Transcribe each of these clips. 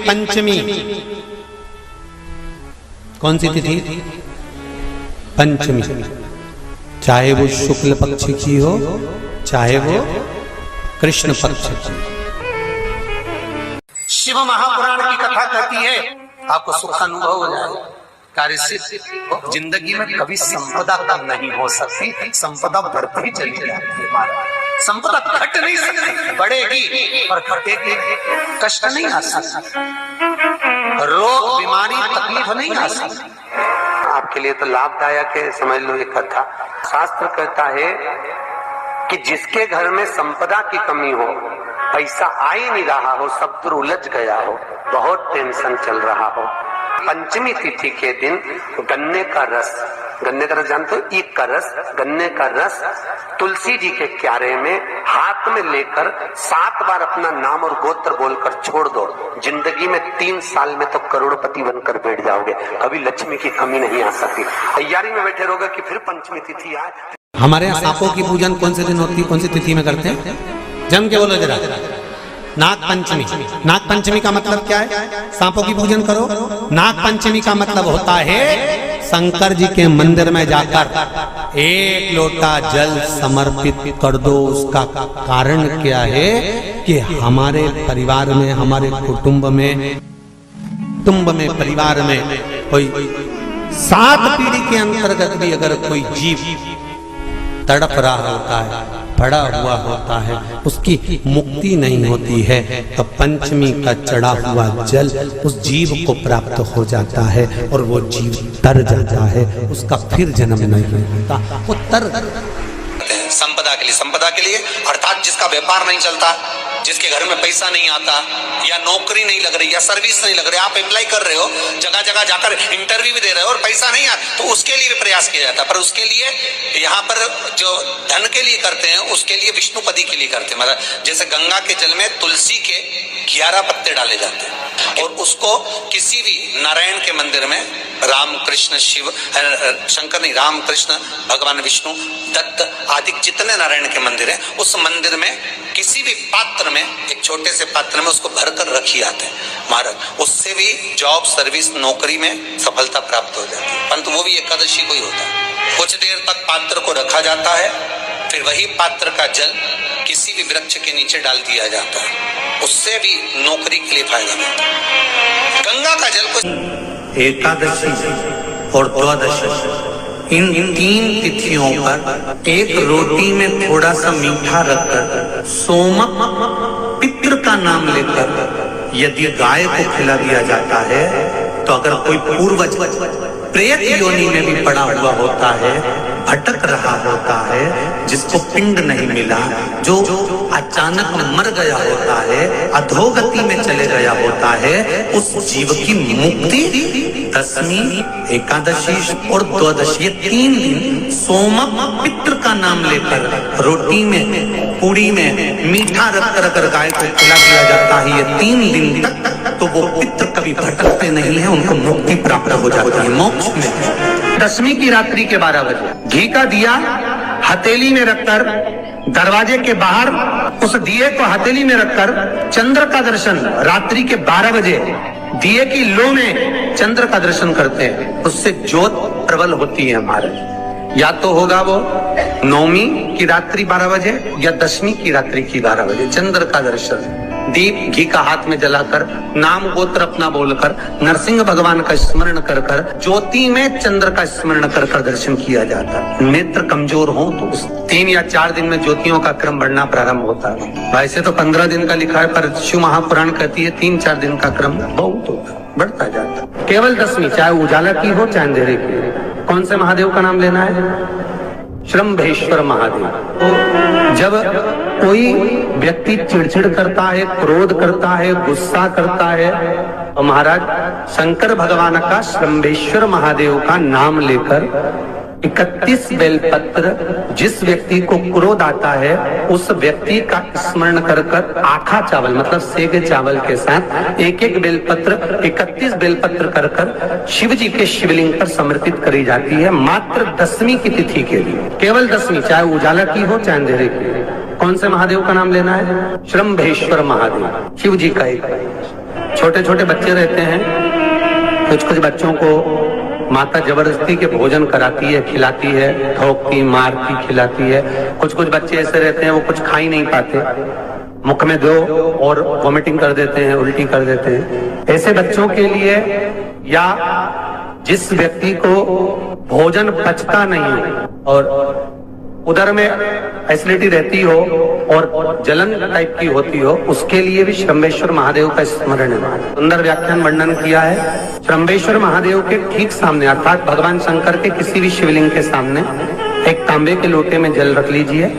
पंचमी, कौन सी तिथि? पंचमी, चाहे वो शुक्ल पक्ष की हो चाहे वो कृष्ण पक्ष की। शिव महापुराण की कथा कहती है आपको सुख अनुभव हो जाए। कार्य सिद्ध जिंदगी में कभी संपदा कम नहीं हो सकती, संपदा बढ़ती चली जाती है। संपदा घट नहीं सकती, बढ़ेगी और घटेगी। कष्ट नहीं आ सकता, रोग बीमारी तकलीफ नहीं आ सकती। आपके लिए तो लाभदायक है, समझ लो ये कथा। शास्त्र कहता है कि जिसके घर में संपदा की कमी हो, पैसा आ ही नहीं रहा हो, सब दूर उलझ गया हो, बहुत टेंशन चल रहा हो, पंचमी तिथि के दिन गन्ने का रस जानते हो? ईख का रस, गन्ने का रस तुलसी जी के क्यारे में हाथ में लेकर 7 बार अपना नाम और गोत्र बोलकर छोड़ दो। जिंदगी में 3 साल में तो करोड़पति बनकर बैठ जाओगे, कभी लक्ष्मी की कमी नहीं आ सकती। तैयारी में बैठे रहोगे कि फिर पंचमी तिथि आए। हमारे यहाँ सांपों की पूजन कौन से दिन होती है, कौन सी तिथि में करते हैं? जम के बोलो जरा। नाग पंचमी। नाग पंचमी का मतलब क्या है? सांपों की पूजन करो। नाग पंचमी का मतलब होता है शंकर जी के मंदिर में जाकर 1 लोटा जल समर्पित कर दो। उसका कारण क्या है कि हमारे परिवार में, हमारे कुटुंब में, परिवार में कोई 7 पीढ़ी के अंतर्गत भी अगर कोई जीव तड़प रहा होता है, पड़ा हुआ होता है, उसकी मुक्ति नहीं होती है, तो पंचमी का चढ़ा हुआ जल उस जीव को प्राप्त हो जाता है और वो जीव तर जाता है, उसका फिर जन्म नहीं होता। वो तर संपदा के लिए अर्थात जिसका व्यापार नहीं चलता, जिसके घर में पैसा नहीं आता, या नौकरी नहीं लग रही, या सर्विस नहीं लग रही, आप अप्लाई कर रहे हो, जगह जगह जाकर इंटरव्यू भी दे रहे हो और पैसा नहीं आता, तो उसके लिए भी प्रयास किया जाता है। पर उसके लिए यहाँ पर जो धन के लिए करते हैं, उसके लिए विष्णुपदी के लिए करते हैं। मतलब जैसे गंगा के जल में तुलसी के 11 पत्ते डाले जाते हैं और उसको किसी भी नारायण के मंदिर में राम कृष्ण शिव शंकर नहीं, राम कृष्ण भगवान विष्णु दत्त आदि जितने नारायण के मंदिर है, उस मंदिर में किसी भी पात्र में, एक छोटे से पात्र में उसको भरकर रखी आते हैं महाराज। उससे भी जॉब, सर्विस, नौकरी में सफलता प्राप्त हो जाती है। परंतु वो भी एकादशी को ही होता है। कुछ देर तक पात्र को रखा जाता है, फिर वही पात्र का जल किसी भी वृक्ष के नीचे डाल दिया जाता है, उससे भी नौकरी के लिए फायदा मिलता है। गंगा का जल को एकादशी और द्वादशी, इन 3 तिथियों पर एक रोटी में थोड़ा सा मीठा रखकर सोमक पितृ का नाम लेकर यदि गाय को खिला दिया जाता है, तो अगर कोई पूर्वज प्रेत योनि में भी पड़ा हुआ होता है, भटक रहा होता है, जिसको पिंड नहीं मिला, जो अचानक मर गया होता है, अधोगति में चले गया होता है, उस जीव की मुक्ति दशमी, एकादशी और द्वादशी, ये 3 दिन सोमक पितृ का नाम लेकर रोटी में, पूड़ी में मीठा रखकर अगर गाय को खिला दिया जाता है, ये 3 दिन तक, तो वो पितृ कभी भटकते नहीं है, उनको मुक्ति प्राप्त हो जाती है मोक्ष में। दशमी की रात्रि के 12 बजे घी का दिया हथेली में रखकर, दरवाजे के बाहर उस दिए को हथेली में रखकर चंद्र का दर्शन रात्रि के 12 बजे दिए की लो में चंद्र का दर्शन करते हैं, उससे ज्योत प्रबल होती है हमारे। या तो होगा वो नवमी की रात्रि 12 बजे या दशमी की रात्रि की 12 बजे चंद्र का दर्शन, दीप घी का हाथ में जलाकर, नाम गोत्र अपना बोलकर, नरसिंह भगवान का स्मरण कर कर, ज्योति में चंद्र का स्मरण कर कर दर्शन किया जाता है। नेत्र कमजोर हो तो 3 या 4 दिन में ज्योतियों का क्रम बढ़ना प्रारंभ होता है। वैसे तो 15 दिन का लिखा है, पर शिव महापुराण कहती है 3-4 दिन का क्रम बहुत होता है, बढ़ता जाता है। केवल दशमी, चाहे उजाला की हो चाहे अंधेरे की। कौन से महादेव का नाम लेना है? श्रम्भेश्वर महादेव। तो जब कोई व्यक्ति चिड़चिड़ करता है, क्रोध करता है, गुस्सा करता है, तो महाराज शंकर भगवान का श्रम्भेश्वर महादेव का नाम लेकर 31 बेलपत्र, जिस व्यक्ति को क्रोध आता है उस व्यक्ति का स्मरण कर कर आखा चावल मतलब सेगे चावल के साथ एक बेलपत्र 31 बेलपत्र कर कर शिव जी के शिवलिंग पर समर्पित करी जाती है, मात्र दशमी की तिथि के लिए। केवल दशमी, चाहे उजाला की हो चाहे अंधेरे की। कौन से महादेव का नाम लेना है? श्रम्भेश्वर महादेव, शिव जी का एक छोटे छोटे बच्चे रहते हैं, कुछ कुछ बच्चों को माता जबरदस्ती के भोजन कराती है, खिलाती है, ठोकती, मारती, खिलाती है। कुछ कुछ बच्चे ऐसे रहते हैं वो कुछ खा ही नहीं पाते, मुख में दो और वॉमिटिंग कर देते हैं, उल्टी कर देते हैं। ऐसे बच्चों के लिए या जिस व्यक्ति को भोजन पचता नहीं हो और उदर में एसिडिटी रहती हो और जलन टाइप की होती हो, उसके लिए भी श्रम्भेश्वर महादेव का स्मरण है। सुंदर व्याख्यान वर्णन किया है। श्रम्भेश्वर महादेव के ठीक सामने अर्थात भगवान शंकर के किसी भी शिवलिंग के सामने एक तांबे के लोटे में जल रख लीजिए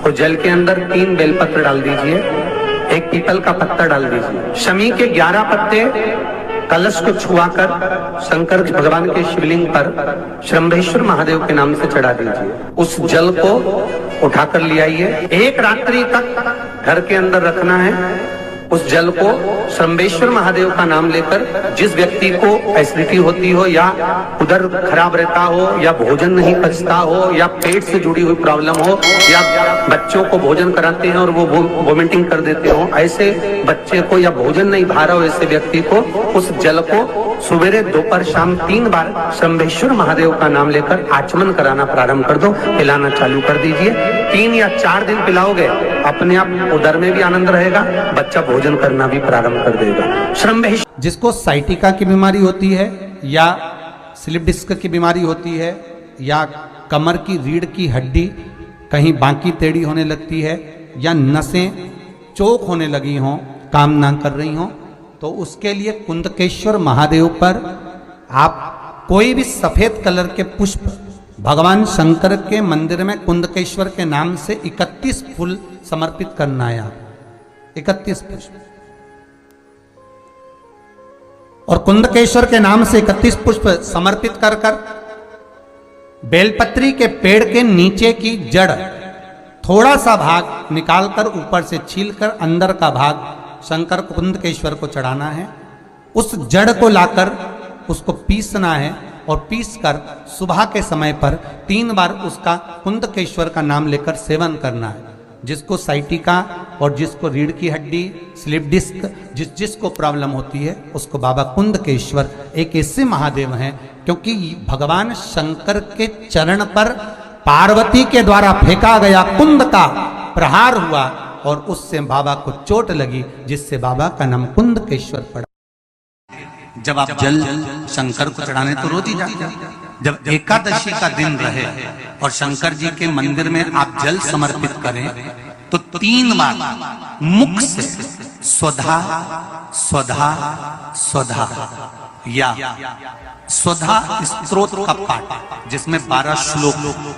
और जल के अंदर 3 बेलपत्र डाल दीजिए, एक पीपल का पत्ता डाल दीजिए, शमी के 11 पत्ते कलश को छुआकर शंकर भगवान के शिवलिंग पर श्रम्भेश्वर महादेव के नाम से चढ़ा दीजिए। उस जल को उठाकर ले आइए, 1 रात्रि तक घर के अंदर रखना है। उस जल को श्रम्भेश्वर महादेव का नाम लेकर जिस व्यक्ति को एसिडिटी होती हो या उधर खराब रहता हो या भोजन नहीं पचता हो या पेट से जुड़ी हुई प्रॉब्लम हो या बच्चों को भोजन कराते हैं और वो वोमिटिंग कर देते हो, ऐसे बच्चे को या भोजन नहीं भा रहा हो ऐसे व्यक्ति को उस जल को सवेरे, दोपहर, शाम 3 बार श्रम्भेश्वर महादेव का नाम लेकर आचमन कराना प्रारंभ कर दो, पिलाना चालू कर दीजिए। 3 या 4 दिन पिलाओगे, अपने आप उदर में भी आनंद रहेगा, बच्चा भोजन करना भी प्रारंभ कर देगा। श्रम्भेश्वर जिसको साइटिका की बीमारी होती है या स्लिप डिस्क की बीमारी होती है या कमर की रीढ़ की हड्डी कहीं बांकी टेढ़ी होने लगती है या नसें चोक होने लगी हों, काम ना कर रही हों, तो उसके लिए कुंदकेश्वर महादेव पर आप कोई भी सफेद कलर के पुष्प भगवान शंकर के मंदिर में कुंदकेश्वर के नाम से 31 फूल समर्पित करना है। 31 पुष्प और कुंदकेश्वर के नाम से 31 पुष्प समर्पित कर कर बेलपत्री के पेड़ के नीचे की जड़ थोड़ा सा भाग निकालकर ऊपर से छीलकर अंदर का भाग शंकर कुंदकेश्वर को चढ़ाना है। उस जड़ को लाकर उसको पीसना है और पीसकर सुबह के समय पर 3 बार उसका कुंदकेश्वर का नाम लेकर सेवन करना है। जिसको साइटिका और जिसको रीढ़ की हड्डी, स्लिप डिस्क, जिसको प्रॉब्लम होती है उसको बाबा कुंदकेश्वर एक ऐसे महादेव हैं क्योंकि भगवान शंकर के चरण पर पार्वती के द्वारा फेंका गया कुंद का प्रहार हुआ और उससे बाबा को चोट लगी, जिससे बाबा का नाम कुंदकेश्वर पड़ा। जब आप जल शंकर को चढ़ाने तो रोज ही जाते हैं। जब एकादशी का दिन रहे और शंकर जी के मंदिर में आप जल समर्पित करें तो 3 बार मुख से स्वधा स्वधा स्वधा या स्वधा स्तोत्र का पाठ जिसमें 12 श्लोक